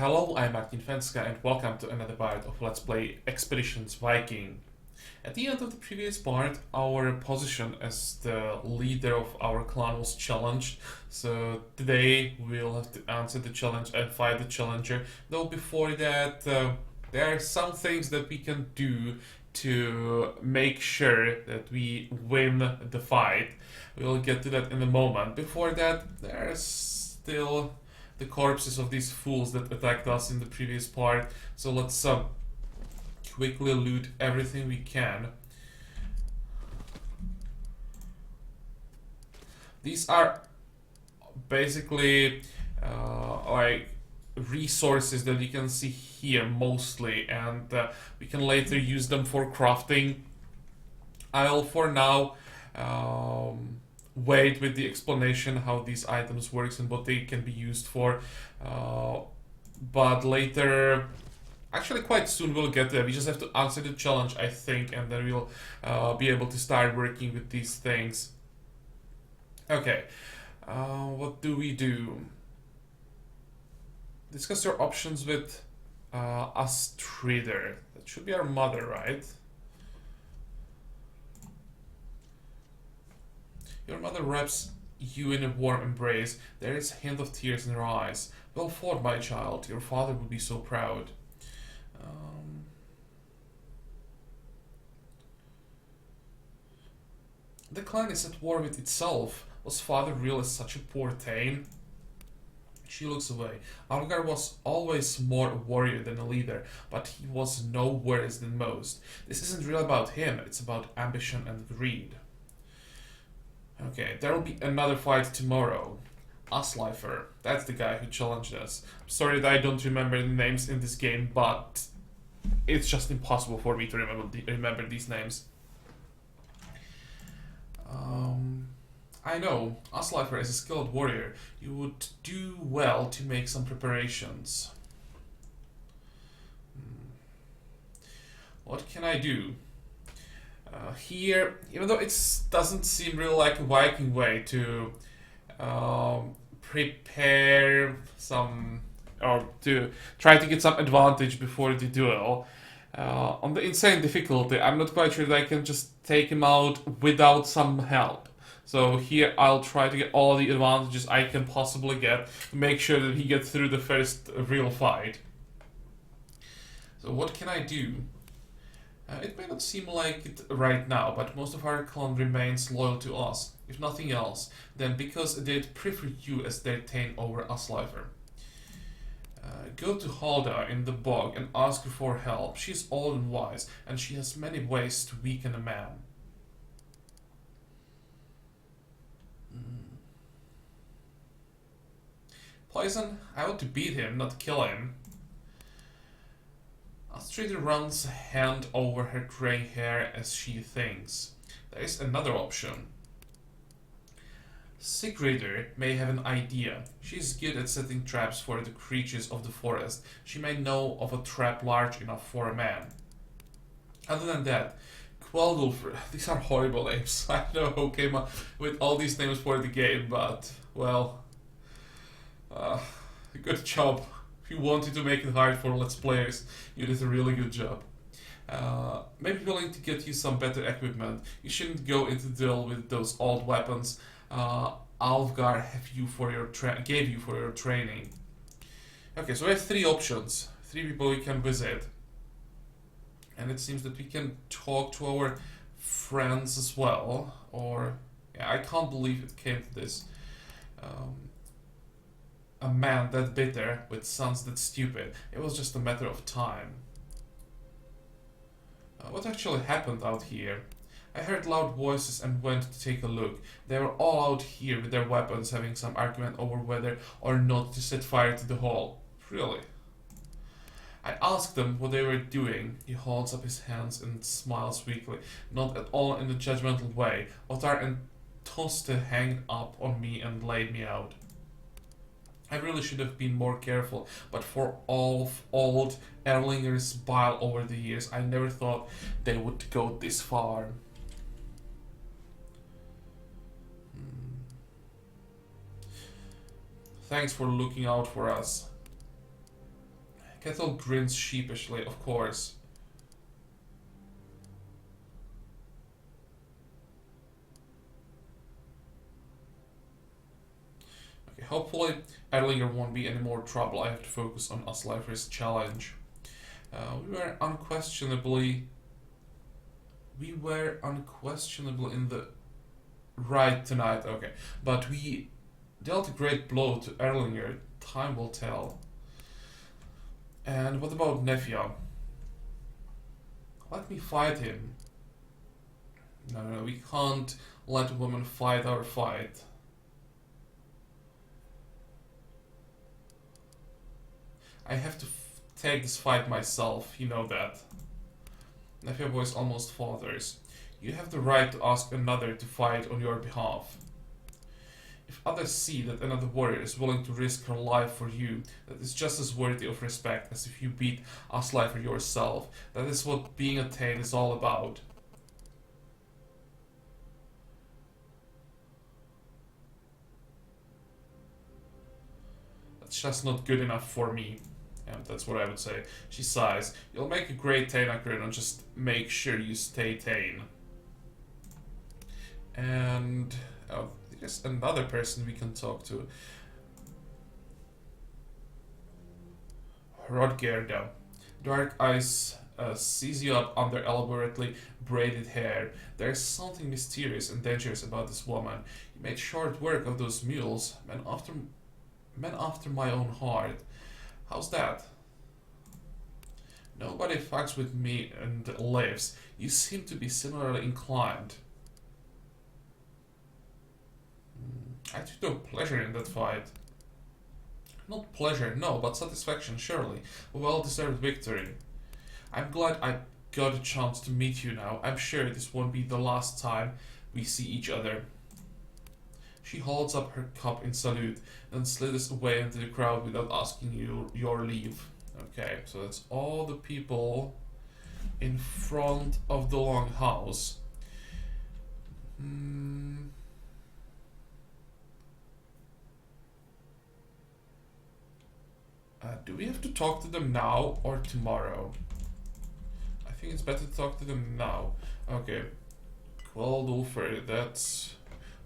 Hello, I'm Fencka and welcome to another part of Let's Play Expeditions Viking. At the end of the previous part, our position as the leader of our clan was challenged, so today we'll have to answer the challenge and fight the challenger. Though before that, there are some things that we can do to make sure that we win the fight. We'll get to that in a moment. Before that, there's still the corpses of these fools that attacked us in the previous part. So let's quickly loot everything we can. These are basically like resources that you can see here mostly, and we can later use them for crafting. I'll for now wait with the explanation how these items works and what they can be used for, but later, actually quite soon, we'll get there. We just have to answer the challenge, I think, and then we'll be able to start working with these things. Okay, what do we do? Discuss your options with Asleifr. That should be our mother, right? Your mother wraps you in a warm embrace. There is a hint of tears in her eyes. Well fought, my child. Your father would be so proud. The clan is at war with itself. Was father really such a poor thing? She looks away. Algar was always more a warrior than a leader, but he was no worse than most. This isn't really about him, it's about ambition and greed. Okay, there will be another fight tomorrow. Asleifr, that's the guy who challenged us. I'm sorry that I don't remember the names in this game, but it's just impossible for me to remember these names. I know, Asleifr is a skilled warrior. You would do well to make some preparations. What can I do? Here, even though it doesn't seem really like a Viking way to prepare some, or to try to get some advantage before the duel, on the insane difficulty, I'm not quite sure that I can just take him out without some help. So here I'll try to get all the advantages I can possibly get to make sure that he gets through the first real fight. So what can I do? It may not seem like it right now, but most of our clan remains loyal to us. If nothing else, then because they'd prefer you as their thane over Asleifr. Go to Halda in the bog and ask her for help. She's old and wise, and she has many ways to weaken a man. Poison? I want to beat him, not kill him. Astrid runs a hand over her grey hair as she thinks. There is another option. Sigrider may have an idea. She is good at setting traps for the creatures of the forest. She may know of a trap large enough for a man. Other than that, Queldulfr, these are horrible names. I don't know who came up with all these names for the game, but, well, good job. If you wanted to make it hard for Let's Players, you did a really good job. Maybe willing to get you some better equipment. You shouldn't go into duel with those old weapons Alfgar gave you for your training. Okay, so we have three options. Three people we can visit. And it seems that we can talk to our friends as well. Or, yeah, I can't believe it came to this. A man that bitter with sons that stupid. It was just a matter of time. What actually happened out here? I heard loud voices and went to take a look. They were all out here with their weapons, having some argument over whether or not to set fire to the hall. Really? I asked them what they were doing. He holds up his hands and smiles weakly, not at all in a judgmental way. Ottar and Toste hanged up on me and laid me out. I really should have been more careful, but for all of old Erlinger's bile over the years, I never thought they would go this far. Thanks for looking out for us. Kettle grins sheepishly, of course. Okay, hopefully Erlinger won't be any more trouble. I have to focus on Asleifr's challenge. We were unquestionably in the right tonight, okay. But we dealt a great blow to Erlinger. Time will tell. And what about Nefja? Let me fight him. No, we can't let a woman fight our fight. I have to take this fight myself, you know that. Nefja voice almost falters. You have the right to ask another to fight on your behalf. If others see that another warrior is willing to risk her life for you, that is just as worthy of respect as if you beat Asleifr yourself. That is what being a Thane is all about. That's just not good enough for me. Yeah, that's what I would say. She sighs. You'll make a great Thane, and just make sure you stay Thane. And there's another person we can talk to. Rodgerda. Dark eyes seize you up under elaborately braided hair. There's something mysterious and dangerous about this woman. You made short work of those mules, men after my own heart. How's that? Nobody fucks with me and lives. You seem to be similarly inclined. I took no pleasure in that fight. Not pleasure, no, but satisfaction, surely. A well-deserved victory. I'm glad I got a chance to meet you now. I'm sure this won't be the last time we see each other. She holds up her cup in salute, then slithers away into the crowd without asking you your leave. Okay, so that's all the people in front of the longhouse. Do we have to talk to them now or tomorrow? I think it's better to talk to them now. Okay. Qualdulfer, that's...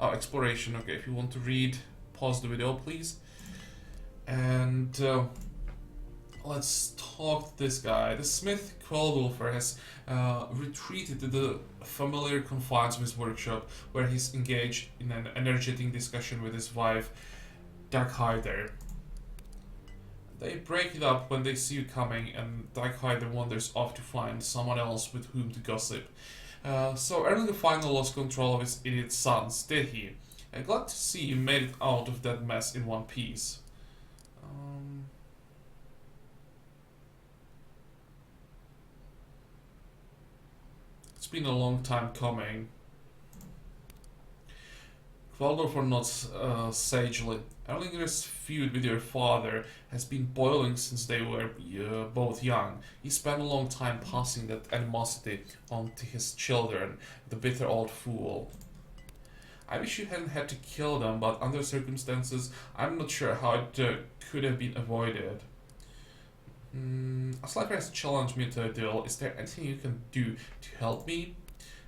Oh, exploration. Okay, if you want to read, pause the video, please. And let's talk to this guy. The smith Qualdulfer has retreated to the familiar confines of his workshop, where he's engaged in an energetic discussion with his wife, Darkhider. They break it up when they see you coming, and Darkhider wanders off to find someone else with whom to gossip. So Erling finally lost control of his idiot sons, did he? I'm glad to see you made it out of that mess in one piece. It's been a long time coming. Qualdulfer nods sagely. Erlinger's feud with your father has been boiling since they were both young. He spent a long time passing that animosity on to his children, the bitter old fool. I wish you hadn't had to kill them, but under circumstances, I'm not sure how it could have been avoided. Asleifr has challenged me to a duel. Is there anything you can do to help me?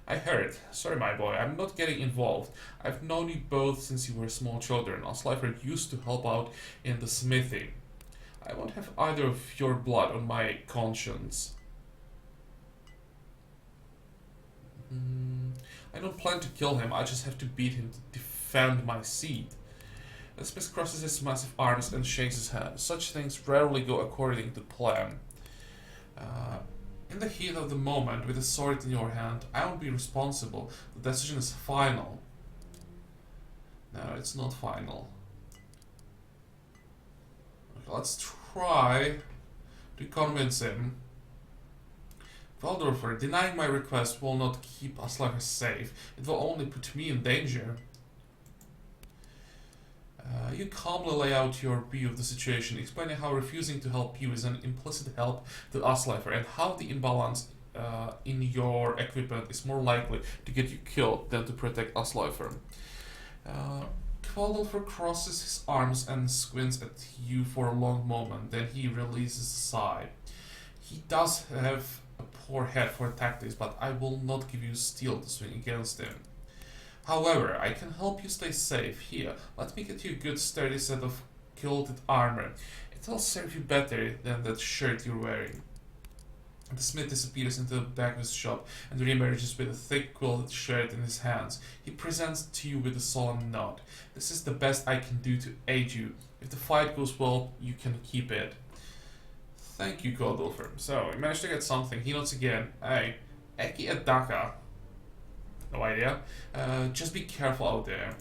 I heard. Sorry, my boy, I'm not getting involved. I've known you both since you were small children. Asleifr used to help out in the smithy. I won't have either of your blood on my conscience. I don't plan to kill him, I just have to beat him to defend my seat. The smith crosses his massive arms and shakes his head. Such things rarely go according to plan. In the heat of the moment, with a sword in your hand, I won't be responsible. The decision is final. No, it's not final. Okay, let's try to convince him. Qualdulfer, denying my request will not keep Asleifr safe. It will only put me in danger. You calmly lay out your view of the situation, explaining how refusing to help you is an implicit help to Asleifr, and how the imbalance in your equipment is more likely to get you killed than to protect Asleifr. Kvaldolfr crosses his arms and squints at you for a long moment, then he releases a sigh. He does have a poor head for tactics, but I will not give you steel to swing against him. However, I can help you stay safe. Here, let me get you a good sturdy set of gilded armor. It'll serve you better than that shirt you're wearing. The smith disappears into the back of his shop and reemerges with a thick quilted shirt in his hands. He presents it to you with a solemn nod. This is the best I can do to aid you. If the fight goes well, you can keep it. Thank you, Kvaldolfr. So, we managed to get something. He nods again. Hey, Eki Adaka. No idea. Just be careful out there.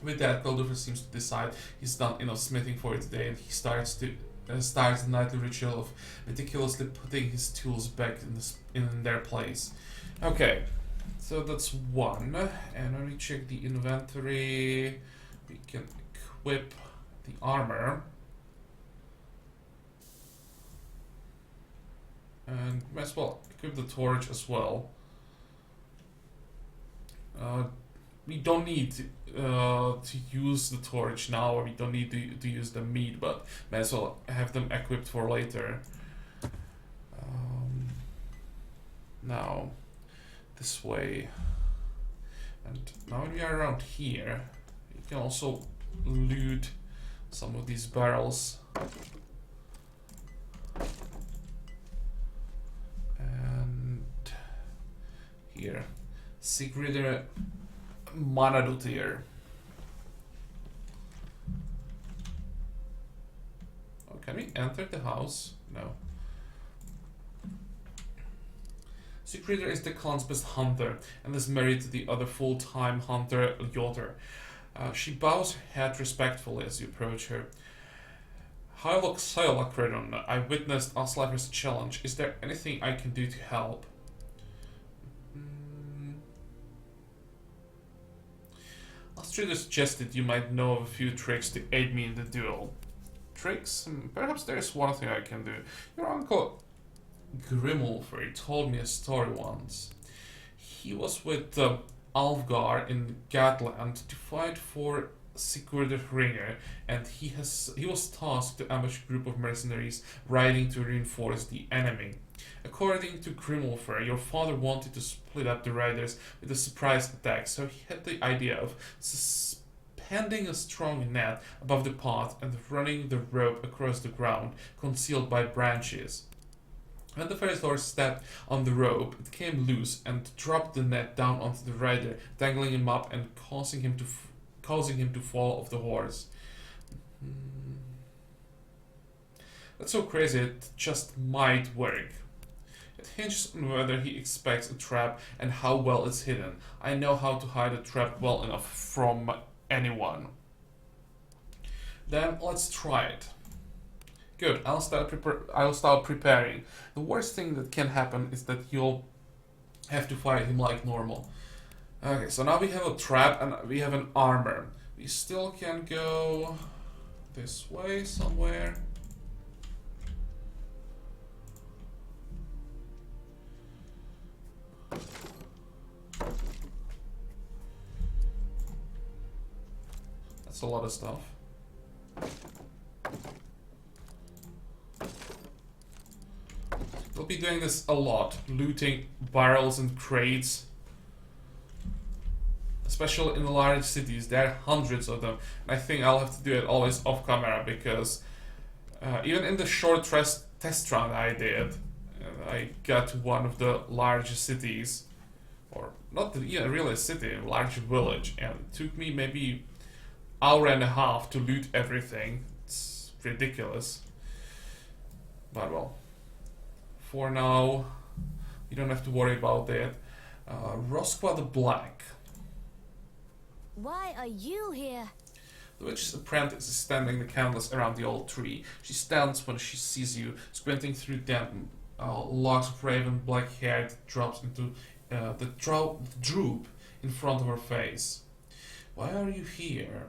With that, Kvaldolfr seems to decide he's done enough smithing for today, and he starts the nightly ritual of meticulously putting his tools back in their place. Okay, so that's one. And when we check the inventory, we can equip the armor. And might as well equip the torch as well. We don't need to use the torch now, or we don't need to use the meat, but may as well have them equipped for later. Now, this way. And now when we are around here, you can also loot some of these barrels. And here, Sigrider Manadutir. Oh, can we enter the house? No. Sigrider is the clan's best hunter and is married to the other full-time hunter, Yoter. She bows her head respectfully as you approach her. Hylok Sayalakredon, I witnessed Asleifr's challenge. Is there anything I can do to help? Astrider suggested you might know of a few tricks to aid me in the duel. Tricks? Perhaps there's one thing I can do. Your uncle Grimulfur told me a story once. He was with Alfgar in Gatland to fight for Sigurd the Ringer, and he was tasked to ambush a group of mercenaries riding to reinforce the enemy. According to Grimulfur, your father wanted to split up the riders with a surprise attack, so he had the idea of suspending a strong net above the path and running the rope across the ground, concealed by branches. When the first horse stepped on the rope, it came loose and dropped the net down onto the rider, dangling him up and causing him to fall off the horse. That's so crazy, it just might work. It hinges on whether he expects a trap and how well it's hidden. I know how to hide a trap well enough from anyone. Then let's try it. Good, I'll start preparing. The worst thing that can happen is that you'll have to fight him like normal. Okay, so now we have a trap and we have an armor. We still can go this way somewhere. That's a lot of stuff. We'll be doing this a lot, looting barrels and crates. Especially in the large cities, there are hundreds of them. And I think I'll have to do it always off camera, because even in the short test run I did, I got to one of the largest cities, or not even really a city, a large village, and it took me maybe hour and a half to loot everything. It's ridiculous. But well, for now, you don't have to worry about that. Rosqua the Black. Why are you here? The witch's apprentice is standing the candles around the old tree. She stands when she sees you, squinting through damp locks of raven black hair that drops into the droop in front of her face. Why are you here?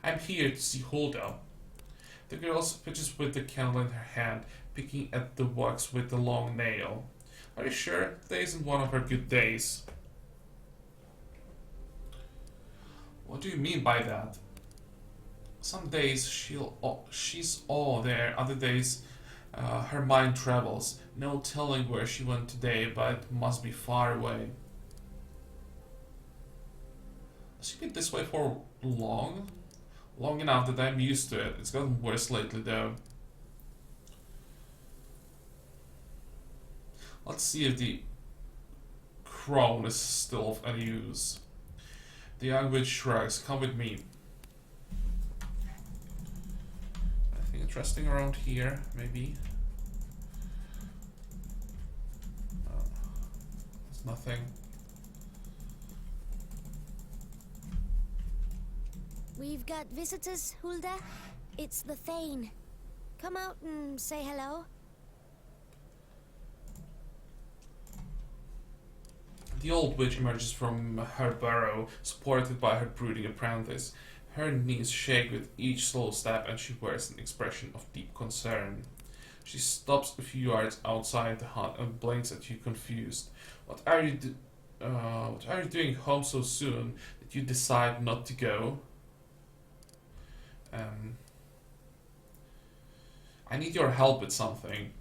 I'm here to see Hulda. The girl pitches with the candle in her hand, picking at the wax with the long nail. Are you sure? Today isn't one of her good days. What do you mean by that? Some days she's all there, other days her mind travels. No telling where she went today, but it must be far away. Has she been this way for long? Long enough that I'm used to it. It's gotten worse lately though. Let's see if the crown is still of any use. The young witch shrugs. Come with me. Anything interesting around here, maybe? There's nothing. We've got visitors, Hulda. It's the Thane. Come out and say hello. The old witch emerges from her burrow, supported by her brooding apprentice. Her knees shake with each slow step, and she wears an expression of deep concern. She stops a few yards outside the hut and blinks at you, confused. What are you doing home so soon that you decide not to go? I need your help with something.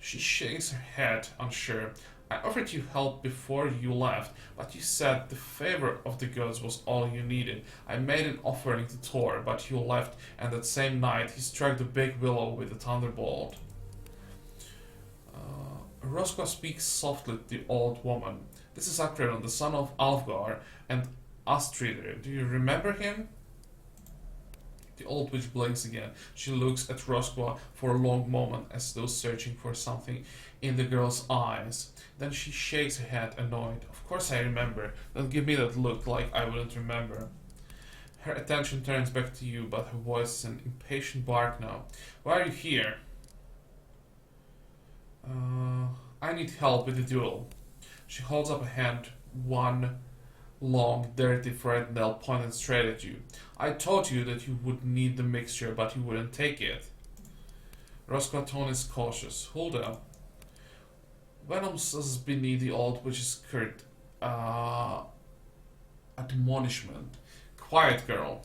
She shakes her head, unsure. I offered you help before you left, but you said the favor of the gods was all you needed. I made an offering to Thor, but you left, and that same night he struck the big willow with a thunderbolt. Roscoe speaks softly to the old woman. This is Akredon, the son of Alfgar and Astridr. Do you remember him? The old witch blinks again. She looks at Roscoe for a long moment, as though searching for something in the girl's eyes. Then she shakes her head, annoyed. Of course I remember. Don't give me that look like I wouldn't remember. Her attention turns back to you, but her voice is an impatient bark now. Why are you here? I need help with the duel. She holds up a hand, one long, dirty thread nail pointed straight at you. I told you that you would need the mixture, but you wouldn't take it. Roscoe's tone is cautious. Hold up. Venom's beneath the old witch's curt admonishment. Quiet, girl.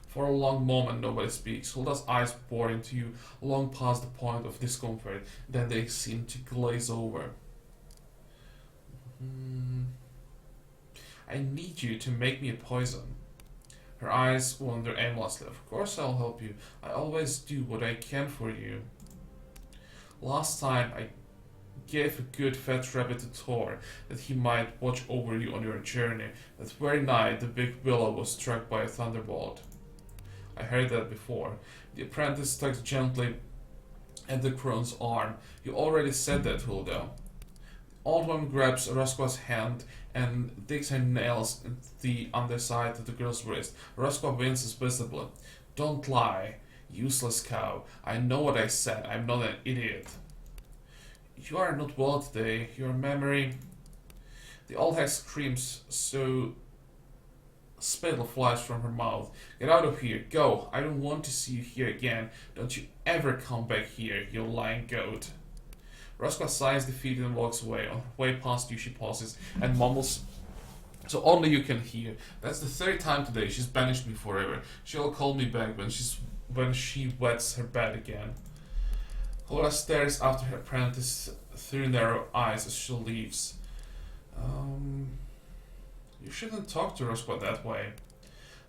For a long moment, nobody speaks. Hulda's eyes bore into you long past the point of discomfort. Then they seem to glaze over. I need you to make me a poison. Her eyes wander aimlessly. Of course I'll help you. I always do what I can for you. Last time I gave a good fat rabbit to Thor that he might watch over you on your journey. That very night the big willow was struck by a thunderbolt. I heard that before. The apprentice tugs gently at the crone's arm. You already said that, Hulda. The old woman grabs Roscoe's hand and digs her nails into the underside of the girl's wrist. Roscoe winces visibly. Don't lie, useless cow. I know what I said. I'm not an idiot. You are not well today. Your memory... The old hag screams so spittle flies from her mouth. Get out of here. Go. I don't want to see you here again. Don't you ever come back here, you lying goat. Roscoe sighs defeated and walks away. On her way past you, she pauses and mumbles, so only you can hear. That's the third time today. She's banished me forever. She'll call me back when she wets her bed again. Hulda stares after her apprentice through narrow eyes as she leaves. You shouldn't talk to Roscoe that way.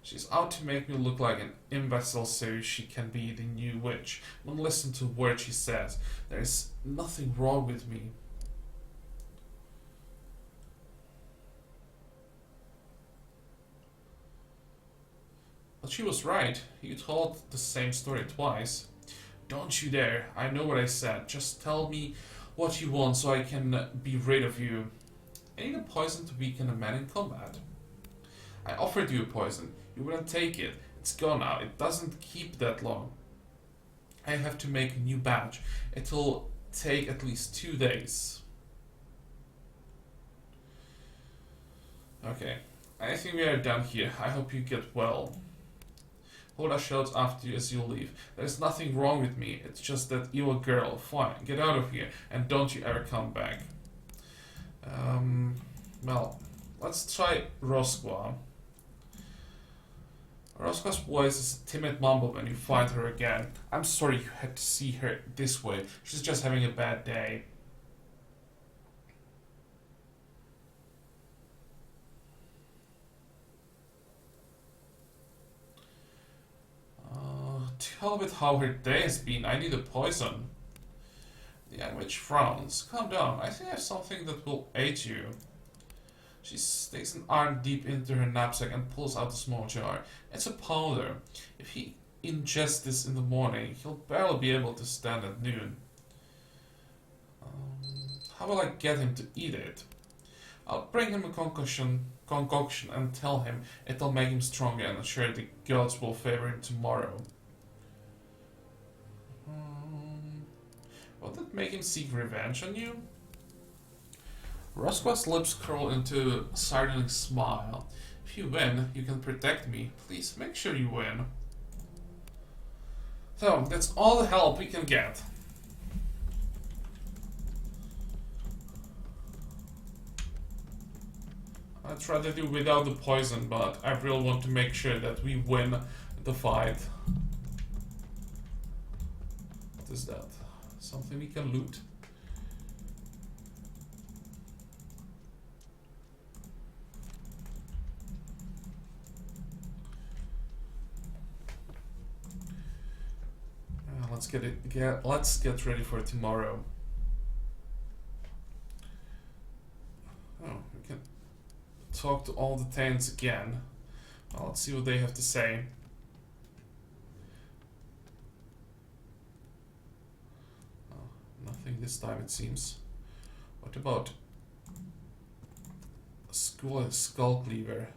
She's out to make me look like an imbecile so she can be the new witch. Don't listen to a word she says. There's nothing wrong with me. But she was right. You told the same story twice. Don't you dare. I know what I said. Just tell me what you want so I can be rid of you. I need a poison to weaken a man in combat. I offered you a poison. You wouldn't take it. It's gone now. It doesn't keep that long. I have to make a new batch. It'll take at least 2 days. Okay. I think we are done here. I hope you get well. Hulda shouts after you as you leave. There's nothing wrong with me. It's just that evil girl. Fine. Get out of here. And don't you ever come back. Well, Let's try Rosqua. Rosqua's voice is a timid mumble when you find her again. I'm sorry you had to see her this way. She's just having a bad day. Tell me how her day has been. I need a poison. The young witch frowns. Calm down. I think I have something that will aid you. She sticks an arm deep into her knapsack and pulls out a small jar. It's a powder. If he ingests this in the morning, he'll barely be able to stand at noon. How will I get him to eat it? I'll bring him a concoction and tell him it'll make him stronger and ensure the gods will favor him tomorrow. Will that make him seek revenge on you? Rosqua's lips curl into a sardoning smile. If you win, you can protect me. Please make sure you win. So, that's all the help we can get. I'd rather do without the poison, but I really want to make sure that we win the fight. What is that? Something we can loot? Let's get ready for tomorrow. Oh, we can talk to all the Taints again. Well, let's see what they have to say. Oh, nothing this time, it seems. What about Skull Cleaver?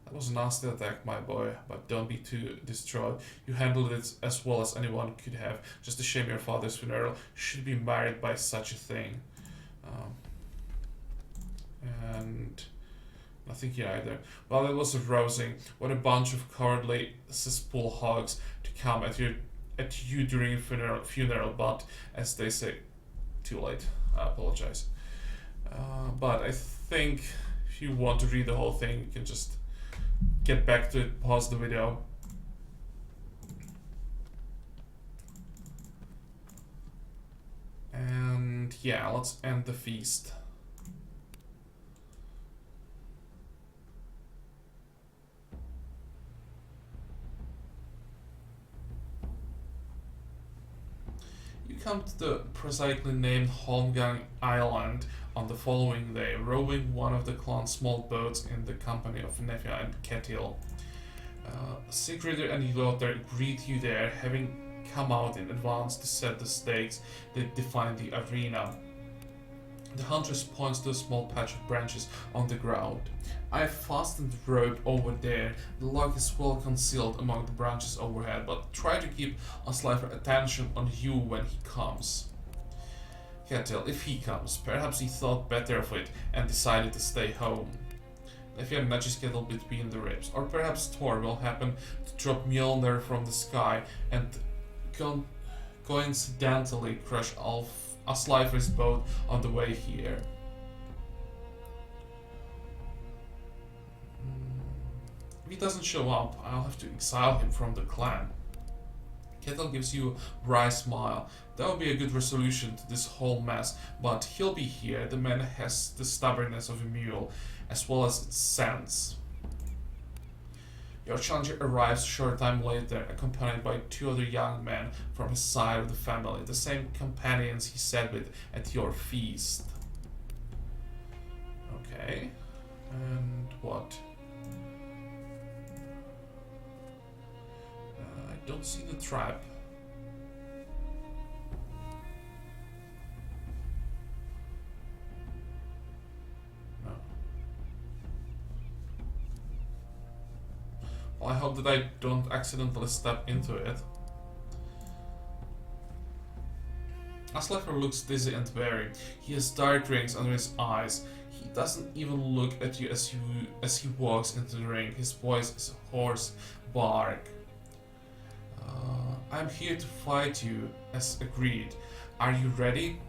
That was a nasty attack, my boy, but don't be too distraught. You handled it as well as anyone could have. Just a shame your father's funeral should be marred by such a thing. And nothing here either. Well, it was arousing. What a bunch of cowardly cesspool hogs to come at you during a funeral, but as they say, too late. I apologize. But I think if you want to read the whole thing, you can just get back to it, pause the video. And yeah, let's end the feast. You come to the prosaically named Holmgang Island on the following day, rowing one of the clan's small boats in the company of Nefia and Ketil. Sigrider and Ylotter greet you there, having come out in advance to set the stakes that define the arena. The huntress points to a small patch of branches on the ground. I have fastened the rope over there. The log is well concealed among the branches overhead, but try to keep Asleifr attention on you when he comes. Ketil, if he comes, perhaps he thought better of it and decided to stay home. Nefia nudges Ketil between the ribs, or perhaps Thor will happen to drop Mjolnir from the sky and coincidentally crush Asleifr's boat on the way here. If he doesn't show up, I'll have to exile him from the clan. Ketil gives you a wry smile. That would be a good resolution to this whole mess, but he'll be here. The man has the stubbornness of a mule, as well as its sense. Your challenger arrives a short time later, accompanied by two other young men from his side of the family, the same companions he sat with at your feast. Okay, and what? I don't see the trap. No. Well, I hope that I don't accidentally step into it. Asleifr looks dizzy and weary. He has dark rings under his eyes. He doesn't even look at you as he walks into the ring. His voice is a hoarse bark. I'm here to fight you, as agreed. Are you ready?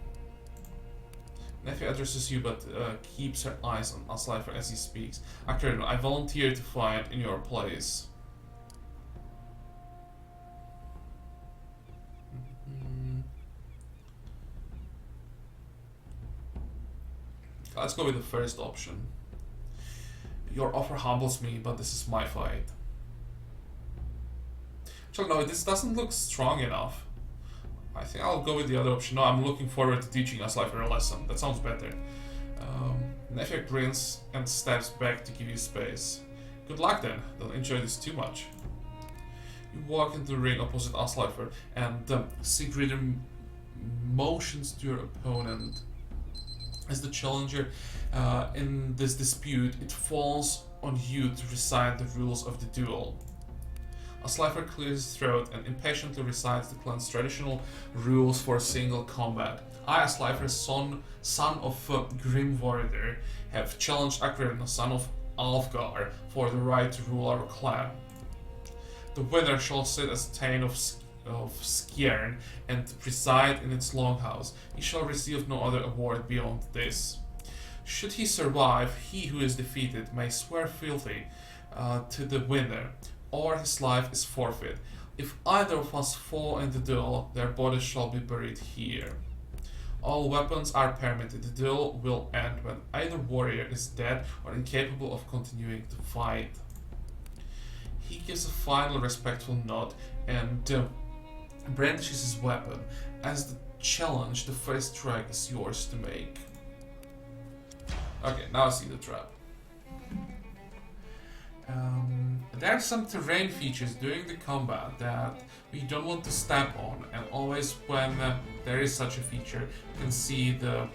Nephew addresses you but keeps her eyes on Asleifr as he speaks. Akron, I volunteer to fight in your place. Let's go with the first option. Your offer humbles me, but this is my fight. Actually, no, this doesn't look strong enough. I think I'll go with the other option. No, I'm looking forward to teaching Asleifr a lesson. That sounds better. Nefia grins and steps back to give you space. Good luck then. Don't enjoy this too much. You walk into the ring opposite Asleifr and Sigrid motions to your opponent. As the challenger in this dispute, it falls on you to recite the rules of the duel. Asleifr clears his throat and impatiently recites the clan's traditional rules for single combat. I, Asleifr, son of Grim Warrior, have challenged Akron, son of Alfgar, for the right to rule our clan. The winner shall sit as Thane of Skjern and preside in its longhouse. He shall receive no other award beyond this. Should he survive, he who is defeated may swear fealty to the winner, or his life is forfeit. If either of us fall in the duel, their bodies shall be buried here. All weapons are permitted. The duel will end when either warrior is dead or incapable of continuing to fight. He gives a final respectful nod and brandishes his weapon. As the challenge, the first strike is yours to make. Okay, now I see the trap. There are some terrain features during the combat that we don't want to step on, and always when there is such a feature, you can see the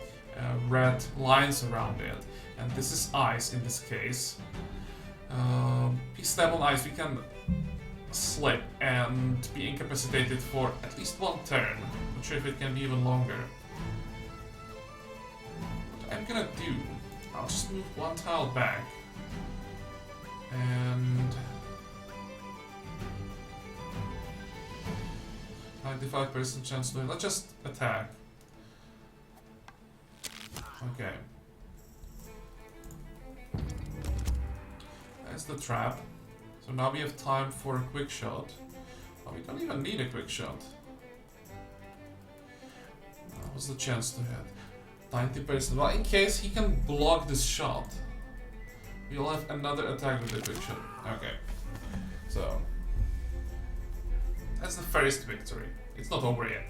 red lines around it, and this is ice in this case. If we step on ice, we can slip and be incapacitated for at least one turn. Not sure if it can be even longer. What I'm gonna do, I'll just move one tile back. And 95% chance to win. Let's just attack. Okay. That's the trap. So now we have time for a quick shot. Oh, we don't even need a quick shot. What's the chance to hit? 90%. Well, in case he can block this shot, we'll have another attack with the quick shot. Okay. So that's the first victory. It's not over yet.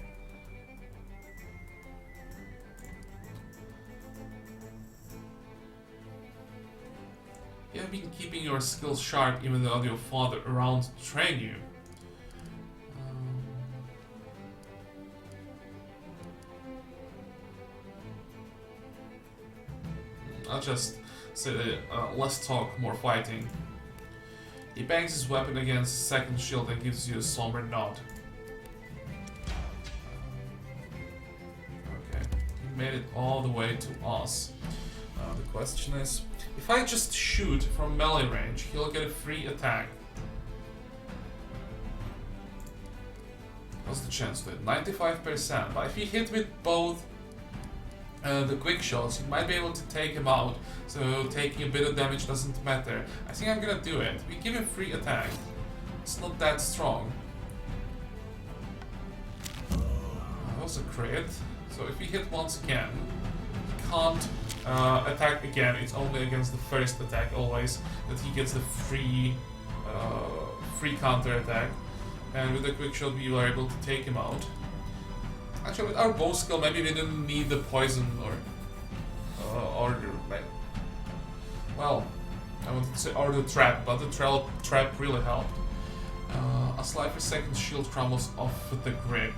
You have been keeping your skills sharp even though your father around to train you. I'll just say less talk, more fighting. He bangs his weapon against the second shield and gives you a somber nod. Okay, he made it all the way to us. The question is, if I just shoot from melee range, he'll get a free attack. What's the chance to it? 95%. But if he hit with both the quick shots, you might be able to take him out, so taking a bit of damage doesn't matter. I think I'm gonna do it. We give him free attack. It's not that strong. That was a crit. So if we hit once again, he can't attack again. It's only against the first attack always that he gets the free counter attack. And with the quick shot we were able to take him out. Actually, with our bow skill, maybe we didn't need the poison or the well, I wanted to say or the trap, but the trap really helped. Asleifr's second shield crumbles off with the grip.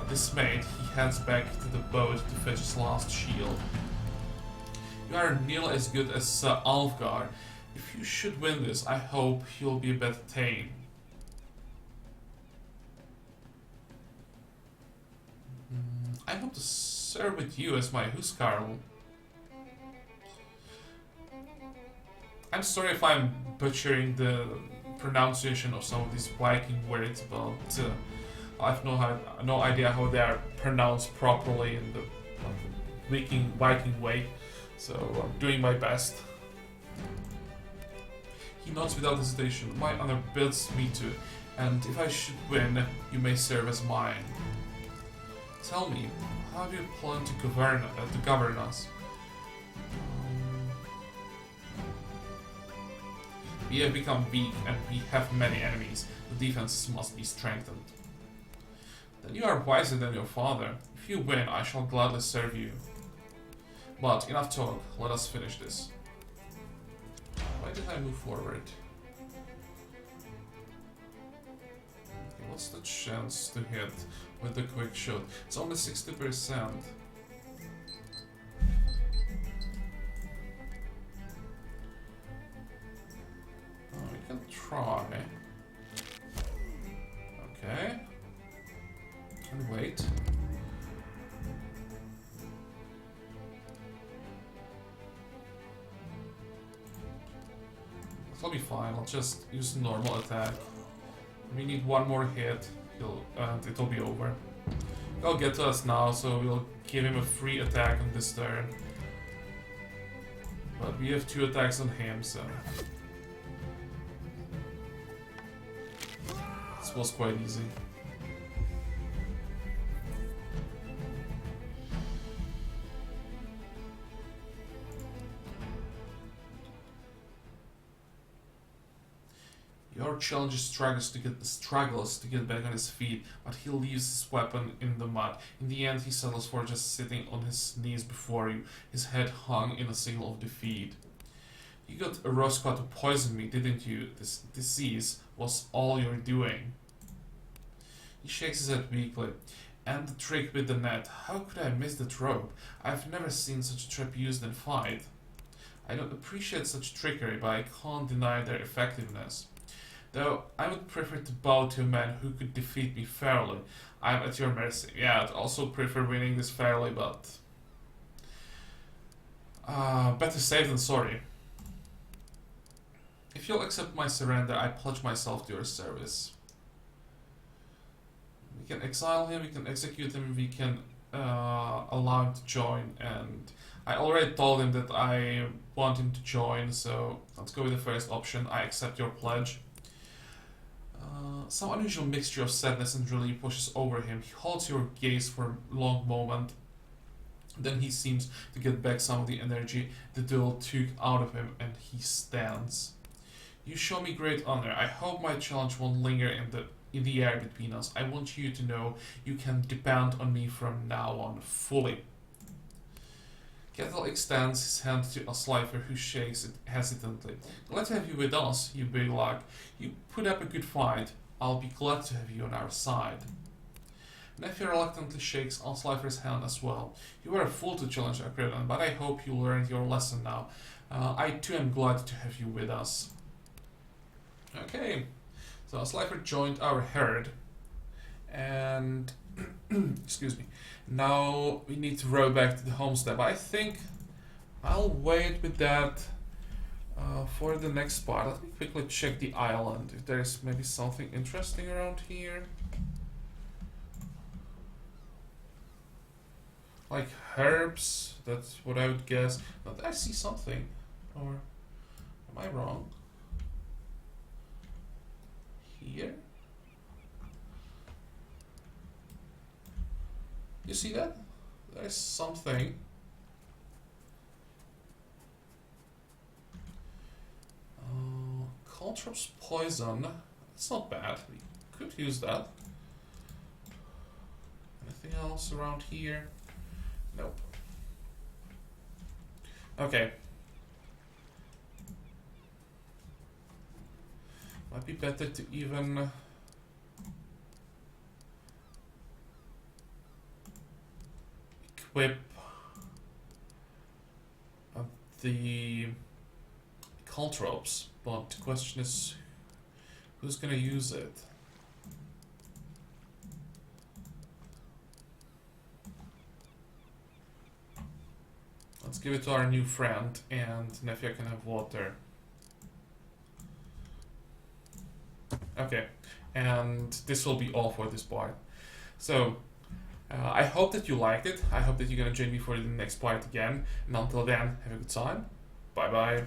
Dismayed, he heads back to the boat to fetch his last shield. You are nearly as good as Alfgar. If you should win this, I hope you'll be a better Thane. I want to serve with you as my Huskarl. I'm sorry if I'm butchering the pronunciation of some of these Viking words, but I have no idea how they are pronounced properly in the Viking way. So I'm doing my best. He nods without hesitation. My honor bids me to, and if I should win, you may serve as mine. Tell me, how do you plan to govern us? We have become weak and we have many enemies. The defenses must be strengthened. Then you are wiser than your father. If you win, I shall gladly serve you. But enough talk, let us finish this. Why did I move forward? Okay, what's the chance to hit with the quick shot? It's only 60%. Oh, we can try. Okay. And wait. It'll be fine, I'll just use normal attack. We need one more hit, and it'll be over. He'll get to us now, so we'll give him a free attack on this turn. But we have 2 attacks on him, so... This was quite easy. Your challenger struggles to get back on his feet, but he leaves his weapon in the mud. In the end, he settles for just sitting on his knees before you, his head hung in a signal of defeat. You got a Rosqua to poison me, didn't you? This disease was all you're doing. He shakes his head weakly. And the trick with the net. How could I miss that rope? I've never seen such a trap used in a fight. I don't appreciate such trickery, but I can't deny their effectiveness. Though I would prefer to bow to a man who could defeat me fairly. I'm at your mercy. Yeah, I'd also prefer winning this fairly, but... better safe than sorry. If you'll accept my surrender, I pledge myself to your service. We can exile him, we can execute him, we can allow him to join, and I already told him that I want him to join, so let's go with the first option. I accept your pledge. Some unusual mixture of sadness and relief washes over him. He holds your gaze for a long moment. Then he seems to get back some of the energy the duel took out of him, and he stands. You show me great honor. I hope my challenge won't linger in the air between us. I want you to know you can depend on me from now on fully. Kettle extends his hand to Asleifr, who shakes it hesitantly. Glad to have you with us, you big lug. You put up a good fight. I'll be glad to have you on our side. Nephew reluctantly shakes Asleifr's hand as well. You were a fool to challenge Akredan, but I hope you learned your lesson now. I too am glad to have you with us. Okay, so Asleifr joined our herd, and excuse me. Now we need to row back to the homestead. I think I'll wait with that for the next part. Let me quickly check the island if there's maybe something interesting around here. Like herbs, that's what I would guess. But I see something. Or am I wrong? Here? You see that? There's something. Caltrops poison. It's not bad. We could use that. Anything else around here? Nope. Okay. Might be better to even equip the caltrops, but the question is who's gonna use it? Let's give it to our new friend, and Nefia can have water. Okay, and this will be all for this part. So, I hope that you liked it. I hope that you're gonna join me for the next part again. And until then, have a good time. Bye bye.